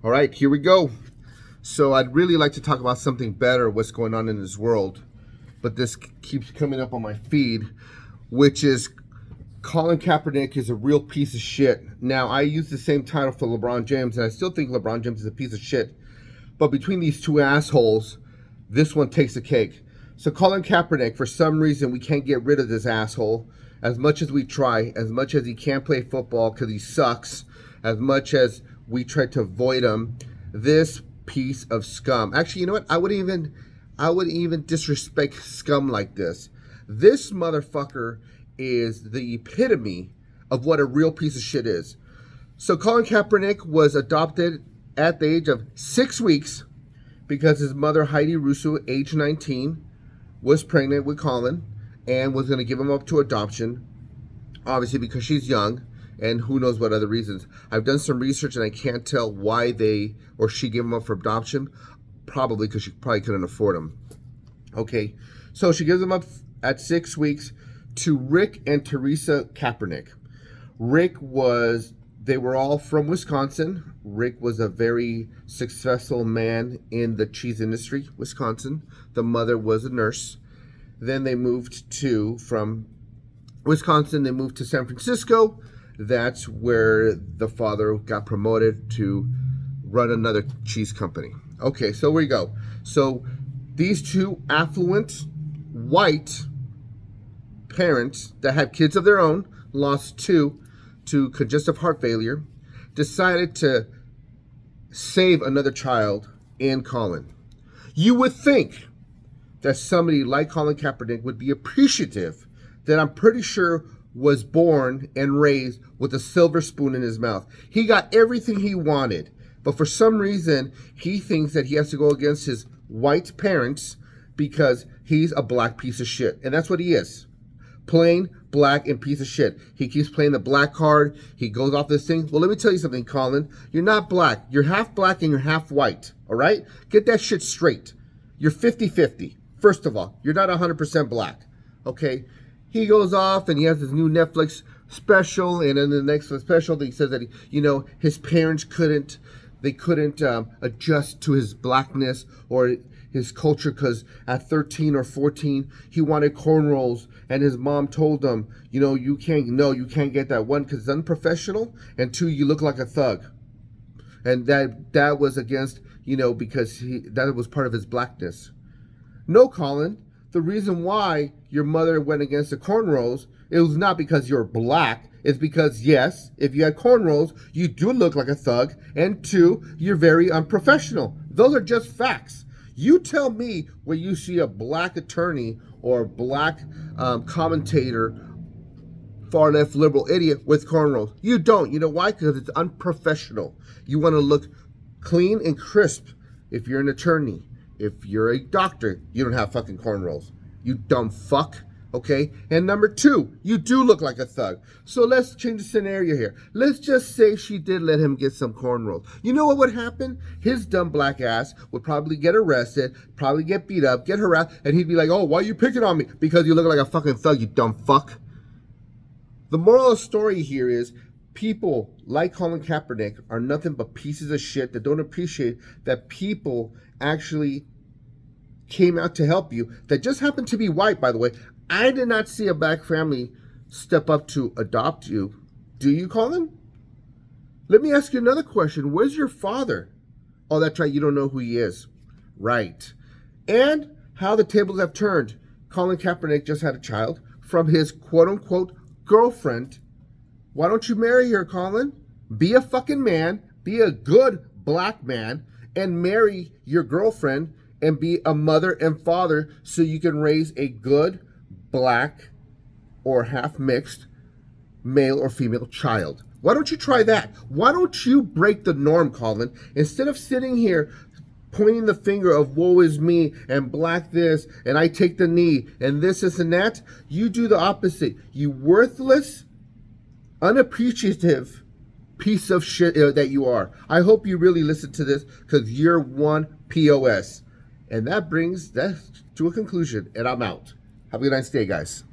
All right, here we go. So I'd really like to talk about something better, what's going on in this world, but this keeps coming up on my feed, which is Colin Kaepernick is a real piece of shit. Now, I use the same title for LeBron James, and I still think LeBron James is a piece of shit. But between these two assholes, this one takes the cake. So Colin Kaepernick, for some reason, we can't get rid of this asshole. As much as we try, as much as he can't play football because he sucks, as much as we try to avoid him, this piece of scum. Actually, you know what? I would even disrespect scum like this. This motherfucker is the epitome of what a real piece of shit is. So Colin Kaepernick was adopted at the age of 6 weeks because his mother, Heidi Russo, age 19, was pregnant with Colin and was going to give him up to adoption, obviously because she's young and who knows what other reasons. I've done some research and I can't tell why they or she gave him up for adoption, probably because she probably couldn't afford him. Okay, so she gives him up at 6 weeks to Rick and Teresa Kaepernick. They were all from Wisconsin. Rick was a very successful man in the cheese industry, Wisconsin. The mother was a nurse. Then they moved from Wisconsin, they moved to San Francisco. That's where the father got promoted to run another cheese company. Okay, so here we go. So these two affluent, white parents that had kids of their own, lost two to congestive heart failure, decided to save another child in Colin. You would think that somebody like Colin Kaepernick would be appreciative that I'm pretty sure was born and raised with a silver spoon in his mouth. He got everything he wanted, but for some reason, he thinks that he has to go against his white parents because he's a black piece of shit. And that's what he is. Plain, black, and piece of shit. He keeps playing the black card. He goes off this thing. Well, let me tell you something, Colin. You're not black. You're half black and you're half white. All right? Get that shit straight. You're 50-50. First of all, you're not 100% black. Okay? He goes off and he has this new Netflix special. And in the next special, he says that, his parents couldn't adjust to his blackness or his culture because at 13 or 14 he wanted cornrows and his mom told him, you can't get that, one because it's unprofessional, and two, you look like a thug. And that was against, because that was part of his blackness. No, Colin, the reason why your mother went against the cornrows, it was not because you're black. It's because, yes, if you had cornrows, you do look like a thug, and two, you're very unprofessional. Those are just facts. You tell me when you see a black attorney or a black commentator, far left liberal idiot with cornrows. You don't. You know why? Because it's unprofessional. You want to look clean and crisp. If you're an attorney, if you're a doctor, you don't have fucking cornrows. You dumb fuck. Okay? And number two, you do look like a thug. So let's change the scenario here. Let's just say she did let him get some cornrows. You know what would happen? His dumb black ass would probably get arrested, probably get beat up, get harassed, and he'd be like, oh, why are you picking on me? Because you look like a fucking thug, you dumb fuck. The moral of the story here is people like Colin Kaepernick are nothing but pieces of shit that don't appreciate that people actually came out to help you that just happened to be white, by the way. I did not see a black family step up to adopt you. Do you, Colin? Let me ask you another question. Where's your father? Oh, that's right. You don't know who he is. Right. And how the tables have turned. Colin Kaepernick just had a child from his quote-unquote girlfriend. Why don't you marry her, Colin? Be a fucking man. Be a good black man and marry your girlfriend and be a mother and father so you can raise a good black or half mixed male or female child. Why don't you try that? Why don't you break the norm, Colin? Instead of sitting here pointing the finger of woe is me and black this and I take the knee and this and that, you do the opposite. You worthless, unappreciative piece of shit that you are. I hope you really listen to this because you're one POS. And that brings that to a conclusion, and I'm out. Have a nice day, guys.